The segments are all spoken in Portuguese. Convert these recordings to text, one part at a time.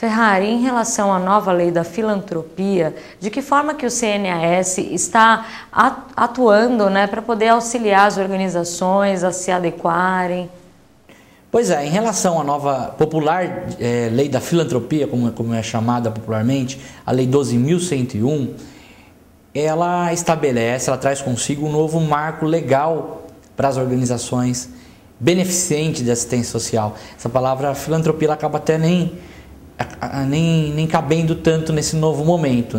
Ferrari, em relação à nova lei da filantropia, de que forma que o CNAS está atuando, para poder auxiliar as organizações a se adequarem? Pois é, em relação à nova popular lei da filantropia, como é chamada popularmente, a lei 12.101, ela traz consigo um novo marco legal para as organizações beneficentes de assistência social. Essa palavra filantropia ela acaba até nem cabendo tanto nesse novo momento,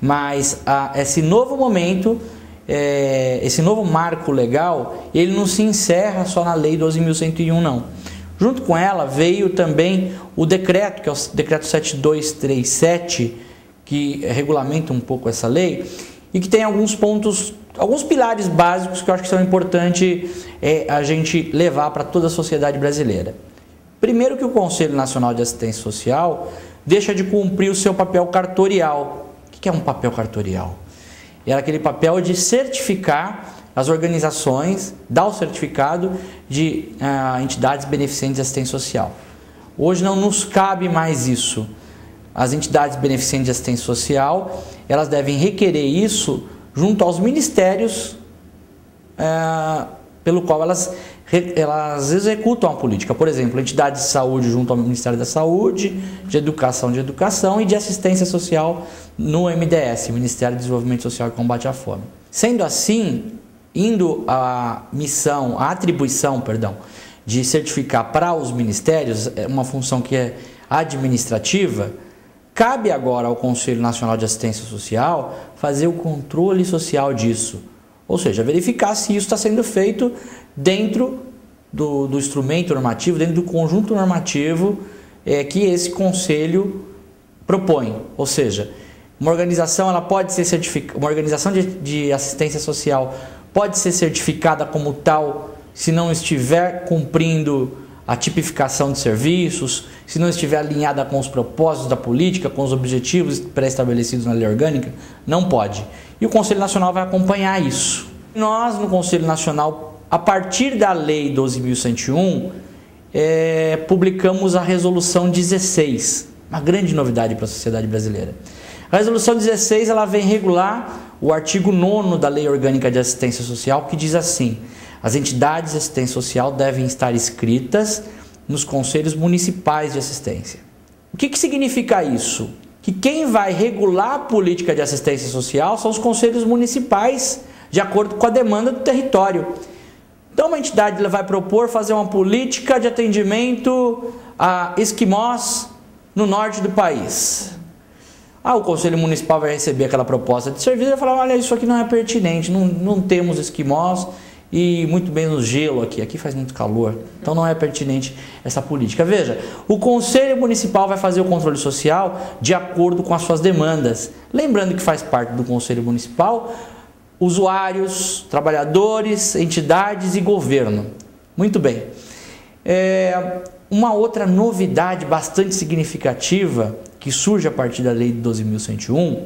Mas esse novo momento, esse novo marco legal, ele não se encerra só na lei 12.101, não. Junto com ela veio também o decreto, que é o decreto 7237, que regulamenta um pouco essa lei e que tem alguns pontos, alguns pilares básicos que eu acho que são importantes a gente levar para toda a sociedade brasileira. Primeiro, que o Conselho Nacional de Assistência Social deixa de cumprir o seu papel cartorial. O que é um papel cartorial? É aquele papel de certificar as organizações, dar o certificado de entidades beneficentes de assistência social. Hoje não nos cabe mais isso. As entidades beneficentes de assistência social, elas devem requerer isso junto aos ministérios pelo qual elas executam a política. Por exemplo, entidades de saúde junto ao Ministério da Saúde, de Educação e de Assistência Social no MDS, Ministério do Desenvolvimento Social e Combate à Fome. Sendo assim, indo a atribuição de certificar para os ministérios, uma função que é administrativa, cabe agora ao Conselho Nacional de Assistência Social fazer o controle social disso. Ou seja, verificar se isso está sendo feito dentro do instrumento normativo, dentro do conjunto normativo que esse conselho propõe. Ou seja, uma organização ela pode ser certificada, uma organização de assistência social pode ser certificada como tal se não estiver cumprindo a tipificação de serviços, se não estiver alinhada com os propósitos da política, com os objetivos pré-estabelecidos na lei orgânica, não pode. E o Conselho Nacional vai acompanhar isso. Nós, no Conselho Nacional, a partir da lei 12.101, publicamos a resolução 16, uma grande novidade para a sociedade brasileira. A resolução 16 ela vem regular o artigo 9º da Lei Orgânica de Assistência Social, que diz assim: as entidades de assistência social devem estar inscritas nos conselhos municipais de assistência. O que significa isso? Que quem vai regular a política de assistência social são os conselhos municipais, de acordo com a demanda do território. Então, uma entidade vai propor fazer uma política de atendimento a esquimós no norte do país. O Conselho Municipal vai receber aquela proposta de serviço e vai falar: olha, isso aqui não é pertinente, não temos esquimós e muito menos gelo aqui faz muito calor, então não é pertinente essa política. Veja, o Conselho Municipal vai fazer o controle social de acordo com as suas demandas. Lembrando que faz parte do Conselho Municipal usuários, trabalhadores, entidades e governo. Muito bem. Uma outra novidade bastante significativa que surge a partir da lei de 12.101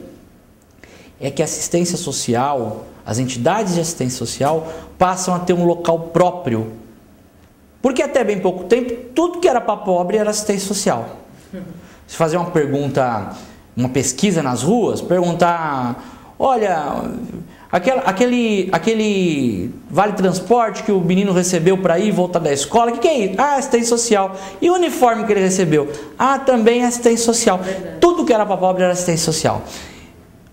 é que a assistência social, as entidades de assistência social passam a ter um local próprio. Porque até bem pouco tempo, tudo que era para pobre era assistência social. Se fazer uma pergunta, uma pesquisa nas ruas, perguntar: olha, aquele vale transporte que o menino recebeu para ir e voltar da escola, o que é isso? Assistência social. E o uniforme que ele recebeu? Também assistência social. Tudo que era para pobre era assistência social.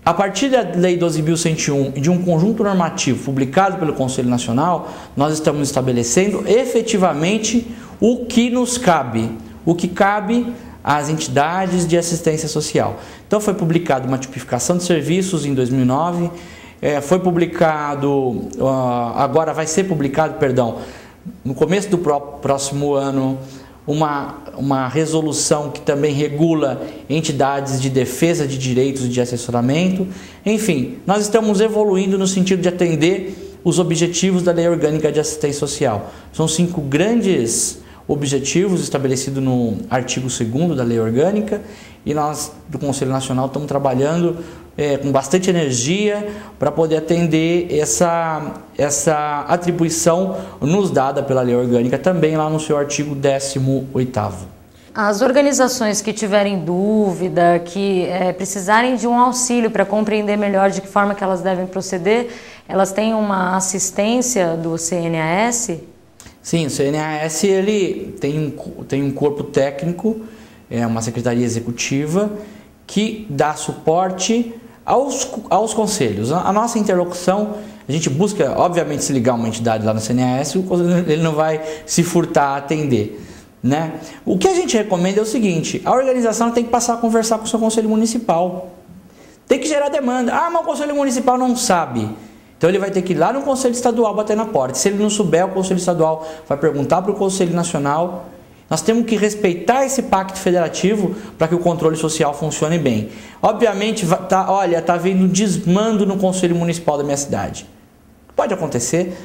A partir da Lei 12.101 e de um conjunto normativo publicado pelo Conselho Nacional, nós estamos estabelecendo efetivamente o que nos cabe, o que cabe às entidades de assistência social. Então foi publicada uma tipificação de serviços em 2009, foi publicado, agora vai ser publicado, no começo do próximo ano, uma resolução que também regula entidades de defesa de direitos e de assessoramento. Enfim, nós estamos evoluindo no sentido de atender os objetivos da Lei Orgânica de Assistência Social. São 5 grandes objetivos estabelecidos no artigo 2º da Lei Orgânica, e nós do Conselho Nacional estamos trabalhando com bastante energia para poder atender essa atribuição nos dada pela Lei Orgânica, também lá no seu artigo 18º. As organizações que tiverem dúvida, que precisarem de um auxílio para compreender melhor de que forma que elas devem proceder, elas têm uma assistência do CNAS? Sim, o CNAS ele tem um corpo técnico, uma secretaria executiva, que dá suporte aos conselhos. A nossa interlocução, a gente busca, obviamente, se ligar uma entidade lá no CNAS, ele não vai se furtar a atender, né? O que a gente recomenda é o seguinte: a organização tem que passar a conversar com o seu conselho municipal. Tem que gerar demanda. Ah, mas o conselho municipal não sabe. Então ele vai ter que ir lá no conselho estadual bater na porta. Se ele não souber, o conselho estadual vai perguntar para o conselho nacional. Nós temos que respeitar esse pacto federativo para que o controle social funcione bem. Obviamente, está havendo desmando no conselho municipal da minha cidade. Pode acontecer,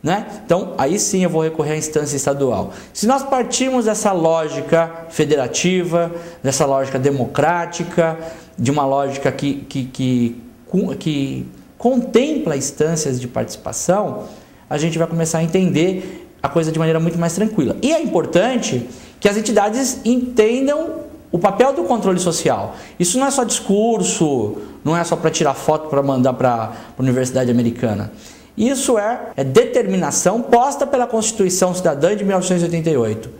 né? Então, aí sim eu vou recorrer à instância estadual. Se nós partirmos dessa lógica federativa, dessa lógica democrática, de uma lógica que contempla instâncias de participação, a gente vai começar a entender a coisa de maneira muito mais tranquila. E é importante que as entidades entendam o papel do controle social. Isso não é só discurso, não é só para tirar foto para mandar para a Universidade Americana. Isso é determinação posta pela Constituição Cidadã de 1988.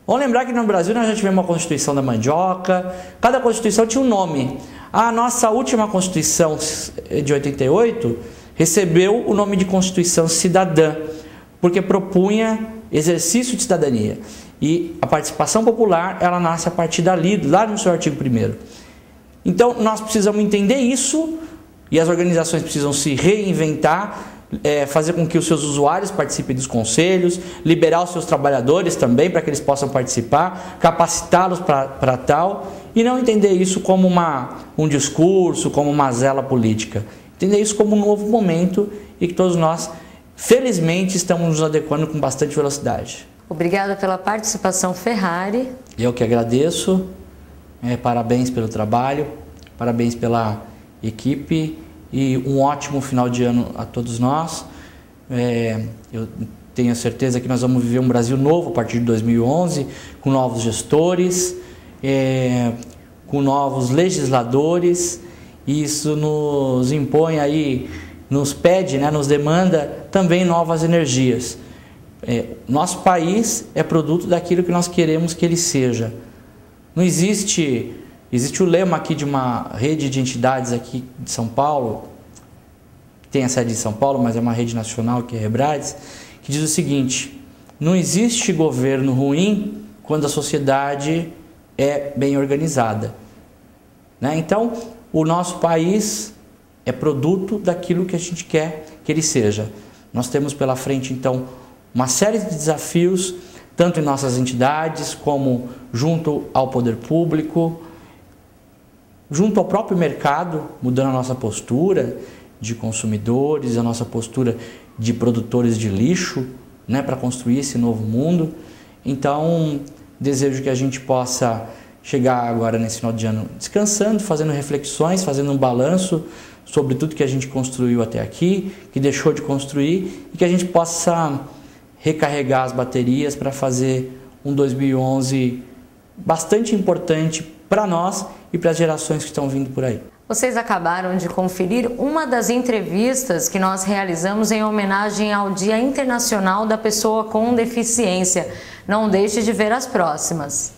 Vamos lembrar que no Brasil nós já tivemos uma Constituição da Mandioca, cada Constituição tinha um nome. A nossa última Constituição de 88 recebeu o nome de Constituição Cidadã, porque propunha exercício de cidadania. E a participação popular, ela nasce a partir dali, lá no seu artigo 1º. Então, nós precisamos entender isso, e as organizações precisam se reinventar, fazer com que os seus usuários participem dos conselhos, liberar os seus trabalhadores também, para que eles possam participar, capacitá-los para tal, e não entender isso como um discurso, como uma zela política. Entender isso como um novo momento, e que todos nós, felizmente, estamos nos adequando com bastante velocidade. Obrigada pela participação, Ferrari. Eu que agradeço. Parabéns pelo trabalho, parabéns pela equipe e um ótimo final de ano a todos nós. Eu tenho certeza que nós vamos viver um Brasil novo a partir de 2011, com novos gestores, com novos legisladores. Isso nos impõe aí, nos pede, nos demanda também novas energias. Nosso país é produto daquilo que nós queremos que ele seja. Não existe o lema aqui de uma rede de entidades aqui de São Paulo, que tem a sede em São Paulo, mas é uma rede nacional, que é a Rebrades, que diz o seguinte: não existe governo ruim quando a sociedade é bem organizada. Então, o nosso país é produto daquilo que a gente quer que ele seja. Nós temos pela frente, então, uma série de desafios, tanto em nossas entidades, como junto ao poder público, junto ao próprio mercado, mudando a nossa postura de consumidores, a nossa postura de produtores de lixo, para construir esse novo mundo. Então, desejo que a gente possa chegar agora nesse final de ano descansando, fazendo reflexões, fazendo um balanço sobre tudo que a gente construiu até aqui, que deixou de construir, e que a gente possa recarregar as baterias para fazer um 2011 bastante importante para nós e para as gerações que estão vindo por aí. Vocês acabaram de conferir uma das entrevistas que nós realizamos em homenagem ao Dia Internacional da Pessoa com Deficiência. Não deixe de ver as próximas.